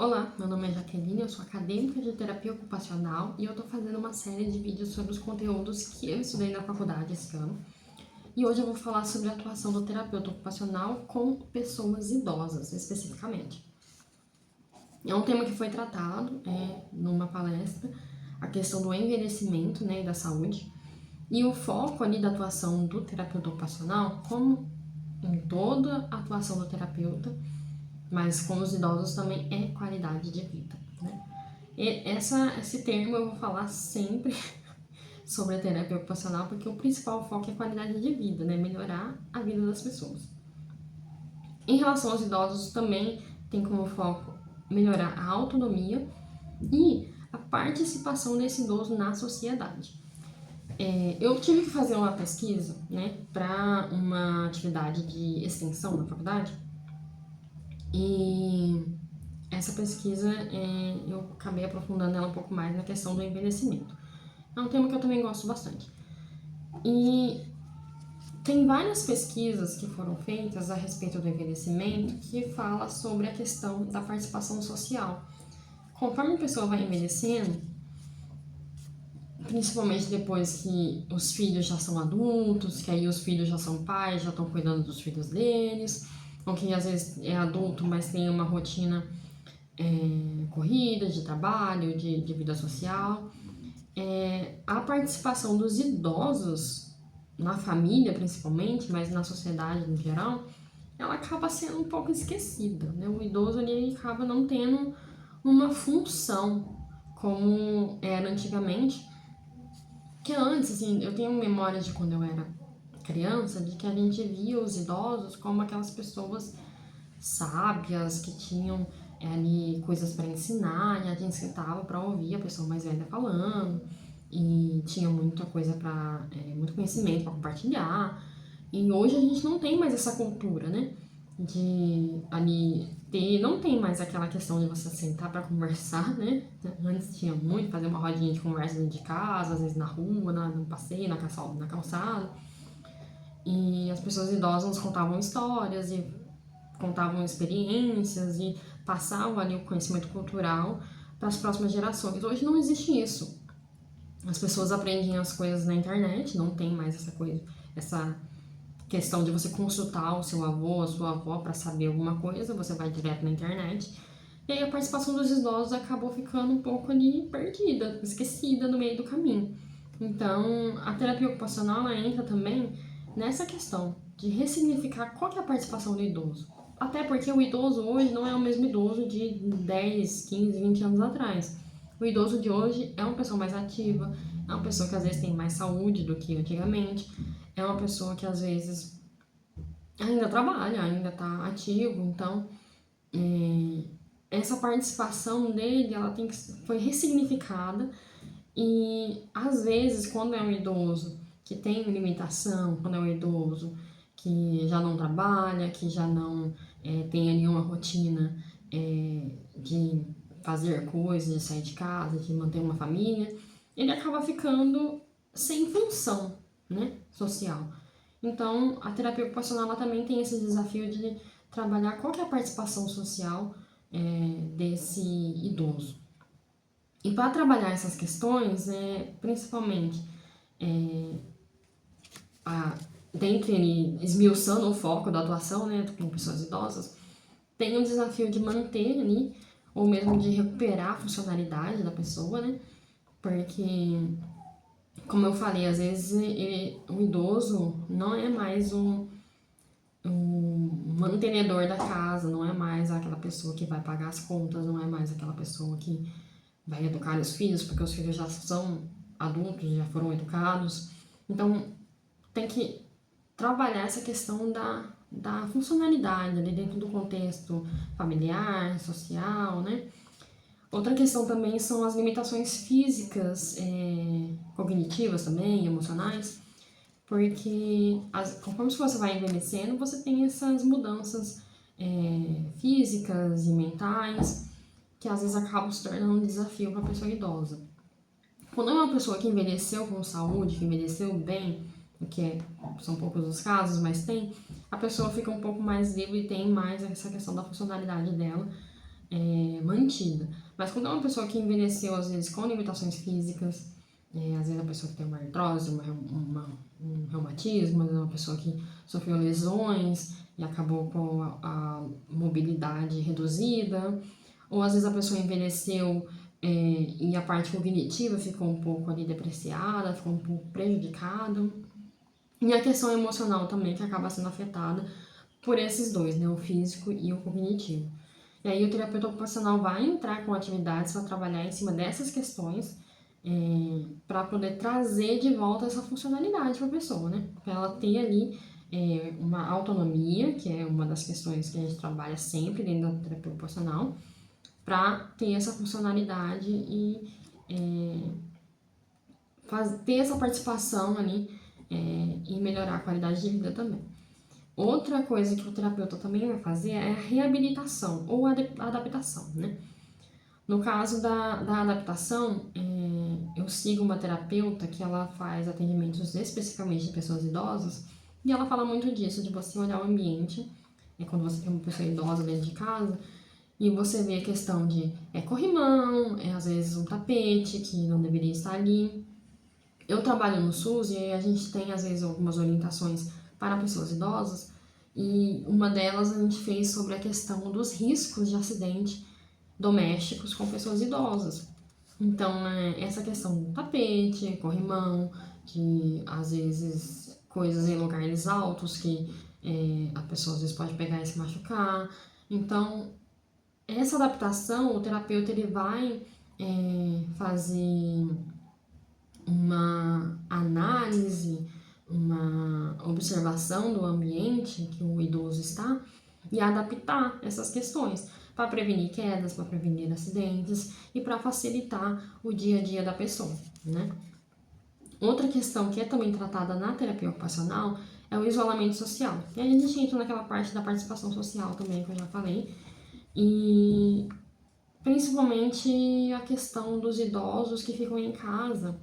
Olá, meu nome é Jaqueline, eu sou acadêmica de terapia ocupacional e eu tô fazendo uma série de vídeos sobre os conteúdos que eu estudei na faculdade esse ano. E hoje eu vou falar sobre a atuação do terapeuta ocupacional com pessoas idosas, especificamente. É um tema que foi tratado numa palestra, a questão do envelhecimento, e da saúde. E o foco ali da atuação do terapeuta ocupacional, como em toda a atuação do terapeuta, mas com os idosos também é qualidade de vida, né? E esse termo eu vou falar sempre sobre a terapia ocupacional, porque o principal foco é qualidade de vida, né? Melhorar a vida das pessoas. Em relação aos idosos, também tem como foco melhorar a autonomia e a participação desse idoso na sociedade. Eu tive que fazer uma pesquisa, né, para uma atividade de extensão na faculdade, e essa pesquisa eu acabei aprofundando ela um pouco mais na questão do envelhecimento. É um tema que eu também gosto bastante. E tem várias pesquisas que foram feitas a respeito do envelhecimento que fala sobre a questão da participação social. Conforme a pessoa vai envelhecendo, principalmente depois que os filhos já são adultos, que aí os filhos já são pais, já estão cuidando dos filhos deles, ou que às vezes é adulto, mas tem uma rotina corrida, de trabalho, de vida social. A participação dos idosos na família, principalmente, mas na sociedade no geral, ela acaba sendo um pouco esquecida, né? O idoso ele acaba não tendo uma função como era antigamente, que antes, assim, eu tenho memória de quando eu era criança, de que a gente via os idosos como aquelas pessoas sábias, que tinham ali coisas para ensinar, e a gente sentava para ouvir a pessoa mais velha falando, e tinha muita coisa para, muito conhecimento para compartilhar. E hoje a gente não tem mais essa cultura, né? De ali ter, não tem mais aquela questão de você sentar para conversar, né? Antes tinha muito, fazer uma rodinha de conversa dentro de casa, às vezes na rua, no passeio, na calçada. E as pessoas idosas nos contavam histórias e contavam experiências e passavam ali o conhecimento cultural para as próximas gerações. Hoje não existe isso. As pessoas aprendem as coisas na internet, não tem mais essa coisa, essa questão de você consultar o seu avô, a sua avó para saber alguma coisa, você vai direto na internet. E aí a participação dos idosos acabou ficando um pouco ali perdida, esquecida no meio do caminho. Então, a terapia ocupacional ela entra também nessa questão de ressignificar qual que é a participação do idoso. Até porque o idoso hoje não é o mesmo idoso de 10, 15, 20 anos atrás. O idoso de hoje é uma pessoa mais ativa, é uma pessoa que às vezes tem mais saúde do que antigamente, é uma pessoa que às vezes ainda trabalha, ainda está ativo, então essa participação dele ela foi ressignificada e às vezes quando é um idoso que tem limitação, quando é um idoso que já não trabalha, que já não tem ali uma rotina de fazer coisas, de sair de casa, de manter uma família, ele acaba ficando sem função, né, social. Então, a terapia ocupacional ela também tem esse desafio de trabalhar qual que é a participação social desse idoso. E para trabalhar essas questões, principalmente dentre ele esmiuçando o foco da atuação, né, com pessoas idosas, tem o desafio de manter ali, ou mesmo de recuperar a funcionalidade da pessoa, né, porque, como eu falei, às vezes o idoso não é mais um mantenedor da casa, não é mais aquela pessoa que vai pagar as contas, não é mais aquela pessoa que vai educar os filhos, porque os filhos já são adultos, já foram educados. Então, tem que trabalhar essa questão da funcionalidade ali dentro do contexto familiar, social, né? Outra questão também são as limitações físicas, cognitivas também, emocionais, porque conforme você vai envelhecendo, você tem essas mudanças físicas e mentais que às vezes acabam se tornando um desafio para a pessoa idosa. Quando é uma pessoa que envelheceu com saúde, que envelheceu bem, que são poucos os casos, mas tem, a pessoa fica um pouco mais livre e tem mais essa questão da funcionalidade dela mantida. Mas quando é uma pessoa que envelheceu, às vezes, com limitações físicas, às vezes a pessoa que tem uma artrose, um reumatismo, às vezes uma pessoa que sofreu lesões e acabou com a mobilidade reduzida, ou às vezes a pessoa envelheceu e a parte cognitiva ficou um pouco ali depreciada, ficou um pouco prejudicada. E a questão emocional também, que acaba sendo afetada por esses dois, né, o físico e o cognitivo. E aí o terapeuta ocupacional vai entrar com atividades para trabalhar em cima dessas questões, para poder trazer de volta essa funcionalidade para a pessoa, né? Para ela ter ali uma autonomia, que é uma das questões que a gente trabalha sempre dentro da terapia ocupacional, para ter essa funcionalidade e ter essa participação ali e melhorar a qualidade de vida também. Outra coisa que o terapeuta também vai fazer é a reabilitação ou a adaptação, né? No caso da adaptação, eu sigo uma terapeuta que ela faz atendimentos especificamente de pessoas idosas e ela fala muito disso, de você olhar o ambiente, quando você tem uma pessoa idosa dentro de casa, e você vê a questão de corrimão, às vezes um tapete que não deveria estar ali. Eu trabalho no SUS e a gente tem às vezes algumas orientações para pessoas idosas e uma delas a gente fez sobre a questão dos riscos de acidente domésticos com pessoas idosas. Então, essa questão do tapete, corrimão, que às vezes coisas em lugares altos que a pessoa às vezes pode pegar e se machucar. Então, essa adaptação, o terapeuta ele vai fazer uma análise, uma observação do ambiente que o idoso está e adaptar essas questões para prevenir quedas, para prevenir acidentes e para facilitar o dia a dia da pessoa, né? Outra questão que é também tratada na terapia ocupacional é o isolamento social. E aí a gente entra naquela parte da participação social também que eu já falei, e principalmente a questão dos idosos que ficam em casa.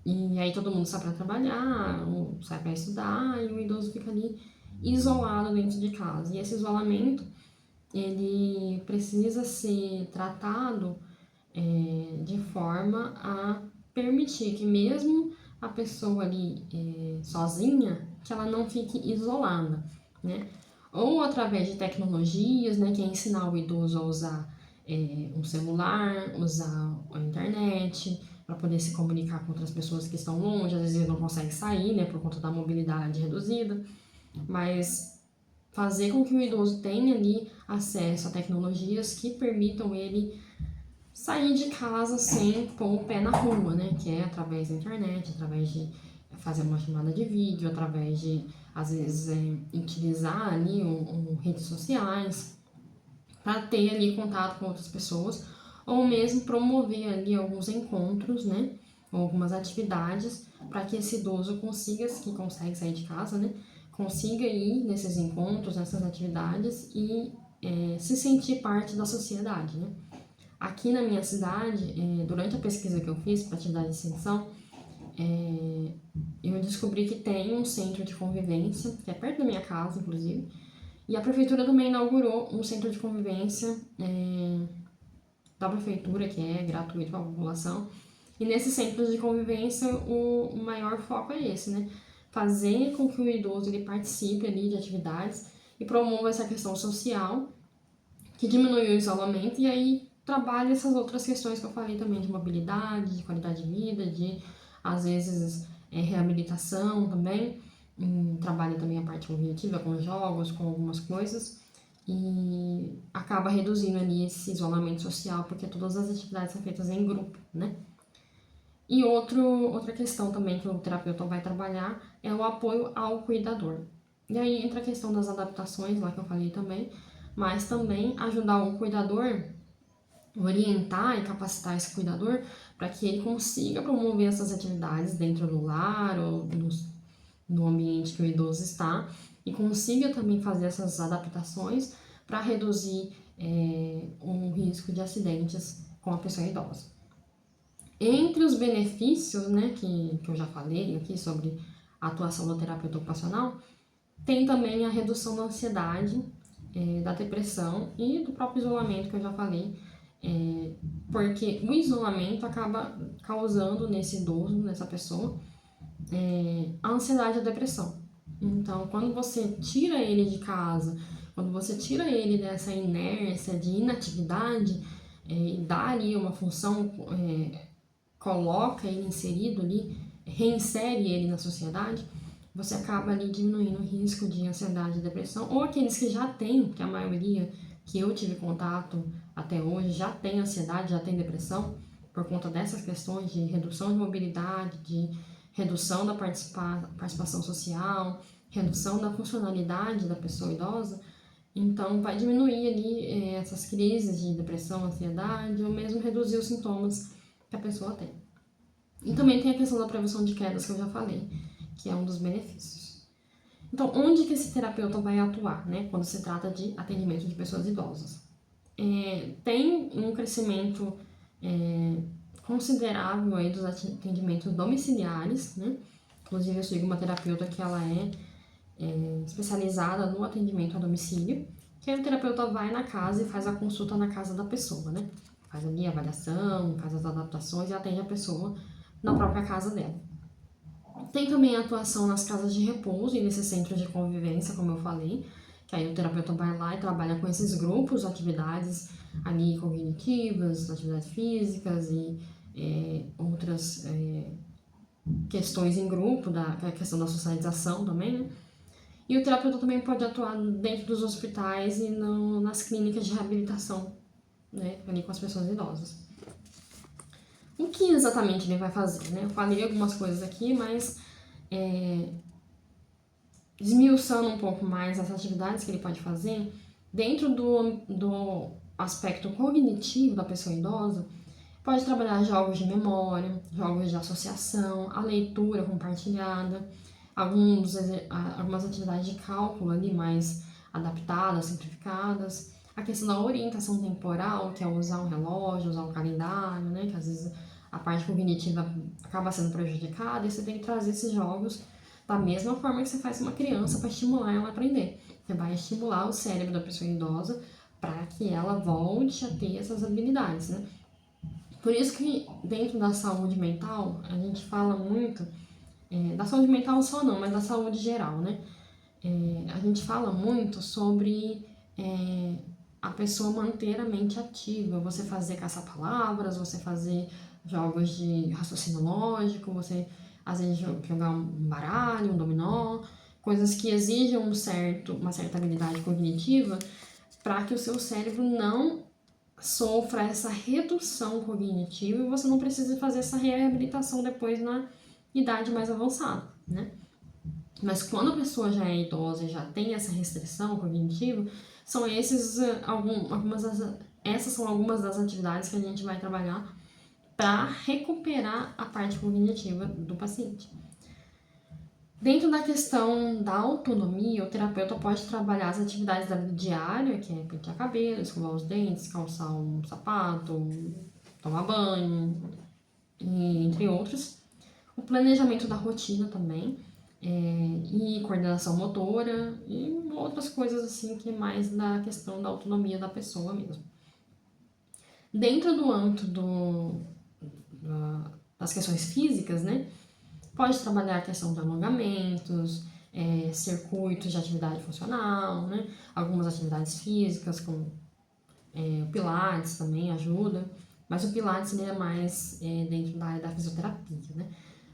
E aí todo mundo sai para trabalhar, ou sai para estudar, e o idoso fica ali isolado dentro de casa. E esse isolamento, ele precisa ser tratado de forma a permitir que mesmo a pessoa ali sozinha, que ela não fique isolada, né? Ou através de tecnologias, né, que é ensinar o idoso a usar um celular, usar a internet, para poder se comunicar com outras pessoas que estão longe, às vezes ele não consegue sair, né, por conta da mobilidade reduzida, mas fazer com que o idoso tenha ali acesso a tecnologias que permitam ele sair de casa sem pôr o pé na rua, né, que é através da internet, através de fazer uma chamada de vídeo, através de, às vezes, utilizar ali redes sociais para ter ali contato com outras pessoas, ou mesmo promover ali alguns encontros, né, ou algumas atividades para que esse idoso consiga, que consegue sair de casa, né, consiga ir nesses encontros, nessas atividades e se sentir parte da sociedade, né. Aqui na minha cidade, durante a pesquisa que eu fiz para atividade de extensão, eu descobri que tem um centro de convivência, que é perto da minha casa, inclusive, e a prefeitura também inaugurou um centro de convivência da prefeitura, que é gratuito para a população. E nesse centro de convivência, o maior foco é esse, né? Fazer com que o idoso ele participe ali de atividades e promova essa questão social, que diminui o isolamento e aí trabalha essas outras questões que eu falei também, de mobilidade, de qualidade de vida, de, às vezes, reabilitação também. Trabalha também a parte cognitiva com jogos, com algumas coisas e acaba reduzindo ali esse isolamento social, porque todas as atividades são feitas em grupo, né? E outra questão também que o terapeuta vai trabalhar é o apoio ao cuidador. E aí entra a questão das adaptações, lá que eu falei também, mas também ajudar o cuidador, orientar e capacitar esse cuidador para que ele consiga promover essas atividades dentro do lar ou no ambiente que o idoso está e consiga também fazer essas adaptações para reduzir o risco de acidentes com a pessoa idosa. Entre os benefícios, né, que eu já falei aqui sobre a atuação do terapeuta ocupacional, tem também a redução da ansiedade, da depressão e do próprio isolamento que eu já falei, porque o isolamento acaba causando nesse idoso, nessa pessoa, a ansiedade e a depressão. Então, quando você tira ele de casa, quando você tira ele dessa inércia de inatividade e dá ali uma função, coloca ele inserido ali, reinsere ele na sociedade, você acaba ali diminuindo o risco de ansiedade e depressão, ou aqueles que já têm, que a maioria que eu tive contato até hoje já tem ansiedade, já tem depressão, por conta dessas questões de redução de mobilidade, de redução da participação social, redução da funcionalidade da pessoa idosa. Então, vai diminuir ali essas crises de depressão, ansiedade, ou mesmo reduzir os sintomas que a pessoa tem. E também tem a questão da prevenção de quedas, que eu já falei, que é um dos benefícios. Então, onde que esse terapeuta vai atuar, né, quando se trata de atendimento de pessoas idosas? Tem um crescimento considerável aí dos atendimentos domiciliares, né? Inclusive, eu sigo uma terapeuta que ela é especializada no atendimento a domicílio, que aí o terapeuta vai na casa e faz a consulta na casa da pessoa, né? Faz ali a avaliação, faz as adaptações e atende a pessoa na própria casa dela. Tem também a atuação nas casas de repouso e nesses centros de convivência, como eu falei, que aí o terapeuta vai lá e trabalha com esses grupos, atividades ali cognitivas, atividades físicas e outras questões em grupo, que é a questão da socialização também, né? E o terapeuta também pode atuar dentro dos hospitais e nas clínicas de reabilitação, né, ali com as pessoas idosas. O que exatamente ele vai fazer, né? Eu falei algumas coisas aqui, mas esmiuçando um pouco mais as atividades que ele pode fazer, dentro do aspecto cognitivo da pessoa idosa, pode trabalhar jogos de memória, jogos de associação, a leitura compartilhada, algumas atividades de cálculo ali mais adaptadas, simplificadas, a questão da orientação temporal, que é usar um relógio, usar um calendário, né, que às vezes a parte cognitiva acaba sendo prejudicada, e você tem que trazer esses jogos da mesma forma que você faz uma criança para estimular ela a aprender. Você vai estimular o cérebro da pessoa idosa para que ela volte a ter essas habilidades, né? Por isso que dentro da saúde mental, a gente fala muito, da saúde mental só não, mas da saúde geral, né? A gente fala muito sobre a pessoa manter a mente ativa, você fazer caça-palavras, você fazer jogos de raciocínio lógico, você às vezes jogar um baralho, um dominó, coisas que exigem uma certa habilidade cognitiva para que o seu cérebro não sofra essa redução cognitiva e você não precise fazer essa reabilitação depois na idade mais avançada, né? Mas quando a pessoa já é idosa e já tem essa restrição cognitiva, essas são algumas das atividades que a gente vai trabalhar para recuperar a parte cognitiva do paciente. Dentro da questão da autonomia, o terapeuta pode trabalhar as atividades da vida diária, que é pentear cabelo, escovar os dentes, calçar um sapato, tomar banho, entre outros. O planejamento da rotina também, e coordenação motora, e outras coisas assim que é mais da questão da autonomia da pessoa mesmo. Dentro do âmbito das questões físicas, né? Pode trabalhar a questão de alongamentos, circuitos de atividade funcional, né? Algumas atividades físicas, como o Pilates também ajuda, mas o Pilates ele é mais dentro da área da fisioterapia, né?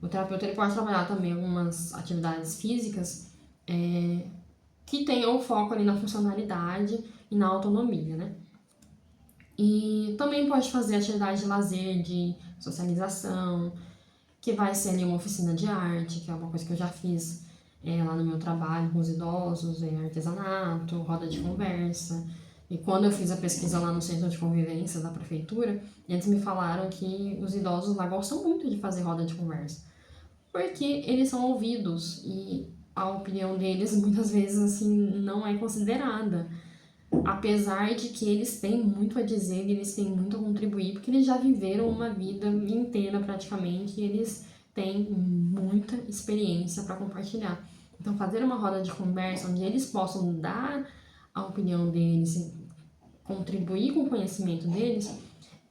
O terapeuta ele pode trabalhar também algumas atividades físicas que tenham foco ali na funcionalidade e na autonomia, né? E também pode fazer atividade de lazer, de socialização, que vai ser ali uma oficina de arte, que é uma coisa que eu já fiz lá no meu trabalho com os idosos, artesanato, roda de conversa. E quando eu fiz a pesquisa lá no Centro de Convivência da Prefeitura, eles me falaram que os idosos lá gostam muito de fazer roda de conversa, porque eles são ouvidos e a opinião deles muitas vezes assim não é considerada. Apesar de que eles têm muito a dizer, eles têm muito a contribuir, porque eles já viveram uma vida inteira praticamente e eles têm muita experiência para compartilhar. Então, fazer uma roda de conversa onde eles possam dar a opinião deles, contribuir com o conhecimento deles,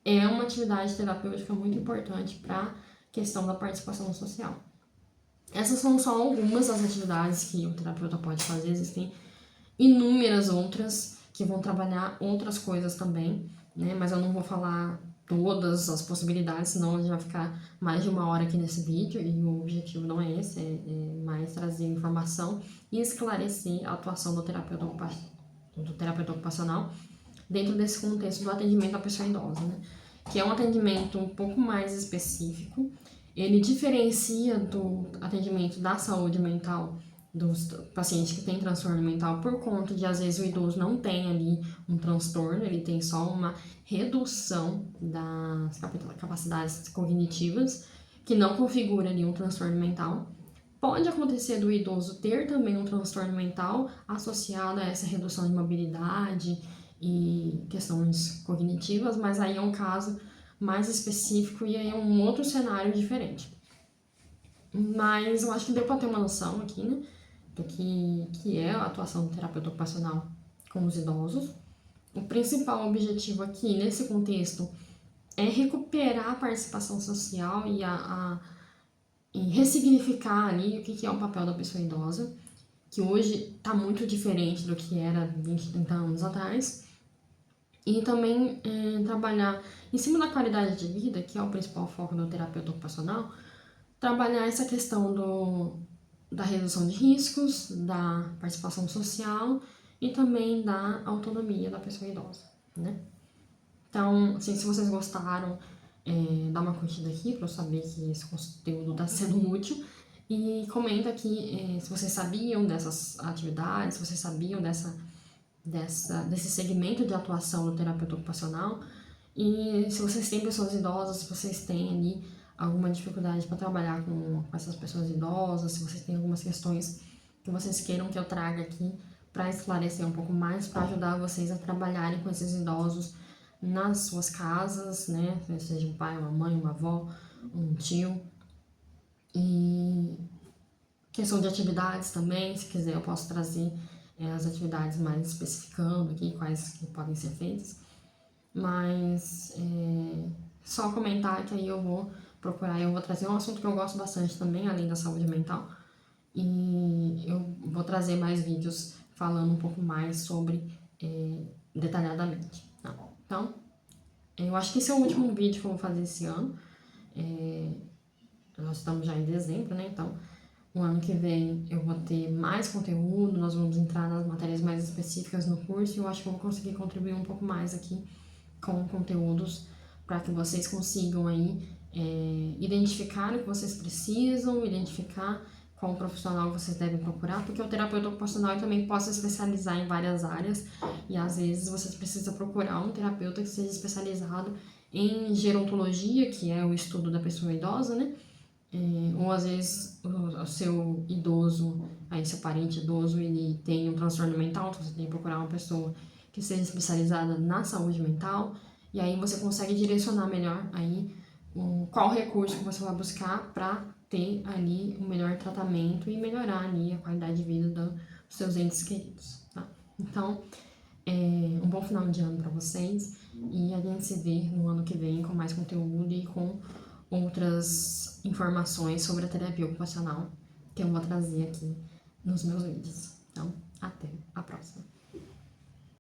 é uma atividade terapêutica muito importante para a questão da participação social. Essas são só algumas das atividades que o terapeuta pode fazer, existem inúmeras outras que vão trabalhar outras coisas também, né? Mas eu não vou falar todas as possibilidades, senão a gente vai ficar mais de 1 hora aqui nesse vídeo, e o objetivo não é esse, é mais trazer informação e esclarecer a atuação do terapeuta ocupacional dentro desse contexto do atendimento à pessoa idosa, né? Que é um atendimento um pouco mais específico. Ele diferencia do atendimento da saúde mental dos pacientes que têm transtorno mental por conta de, às vezes, o idoso não tem ali um transtorno, ele tem só uma redução das capacidades cognitivas, que não configura ali um transtorno mental. Pode acontecer do idoso ter também um transtorno mental associado a essa redução de mobilidade e questões cognitivas, mas aí é um caso mais específico e aí é um outro cenário diferente. Mas eu acho que deu para ter uma noção aqui, né, do que é a atuação do terapeuta ocupacional com os idosos. O principal objetivo aqui, nesse contexto, é recuperar a participação social e ressignificar ali o que é o papel da pessoa idosa, que hoje está muito diferente do que era 20, 30 anos atrás. E também trabalhar em cima da qualidade de vida, que é o principal foco do terapeuta ocupacional, trabalhar essa questão da redução de riscos, da participação social e também da autonomia da pessoa idosa, né? Então, assim, se vocês gostaram, dá uma curtida aqui para eu saber que esse conteúdo está sendo útil. E comenta aqui se vocês sabiam dessas atividades, se vocês sabiam desse segmento de atuação do terapeuta ocupacional. E se vocês têm pessoas idosas, se vocês têm ali alguma dificuldade para trabalhar com essas pessoas idosas, se vocês têm algumas questões que vocês queiram que eu traga aqui para esclarecer um pouco mais, para ajudar vocês a trabalharem com esses idosos nas suas casas, né? Seja um pai, uma mãe, uma avó, um tio. E questão de atividades também, se quiser eu posso trazer as atividades mais especificando aqui quais que podem ser feitas. Mas só comentar que aí eu vou procurar, eu vou trazer um assunto que eu gosto bastante também, além da saúde mental, e eu vou trazer mais vídeos falando um pouco mais sobre detalhadamente. Tá? Então, eu acho que esse é o último vídeo que eu vou fazer esse ano. Nós estamos já em dezembro, né? Então, o ano que vem eu vou ter mais conteúdo, nós vamos entrar nas matérias mais específicas no curso e eu acho que eu vou conseguir contribuir um pouco mais aqui com conteúdos para que vocês consigam aí identificar o que vocês precisam, identificar qual profissional vocês devem procurar, porque o terapeuta ocupacional também pode se especializar em várias áreas e às vezes vocês precisam procurar um terapeuta que seja especializado em gerontologia, que é o estudo da pessoa idosa, né? Ou às vezes o seu idoso, aí seu parente idoso, ele tem um transtorno mental, então você tem que procurar uma pessoa que seja especializada na saúde mental, e aí você consegue direcionar melhor aí qual recurso que você vai buscar para ter ali um melhor tratamento e melhorar ali a qualidade de vida dos seus entes queridos, tá? Então, um bom final de ano para vocês e a gente se vê no ano que vem com mais conteúdo e com outras informações sobre a terapia ocupacional que eu vou trazer aqui nos meus vídeos. Então, até a próxima!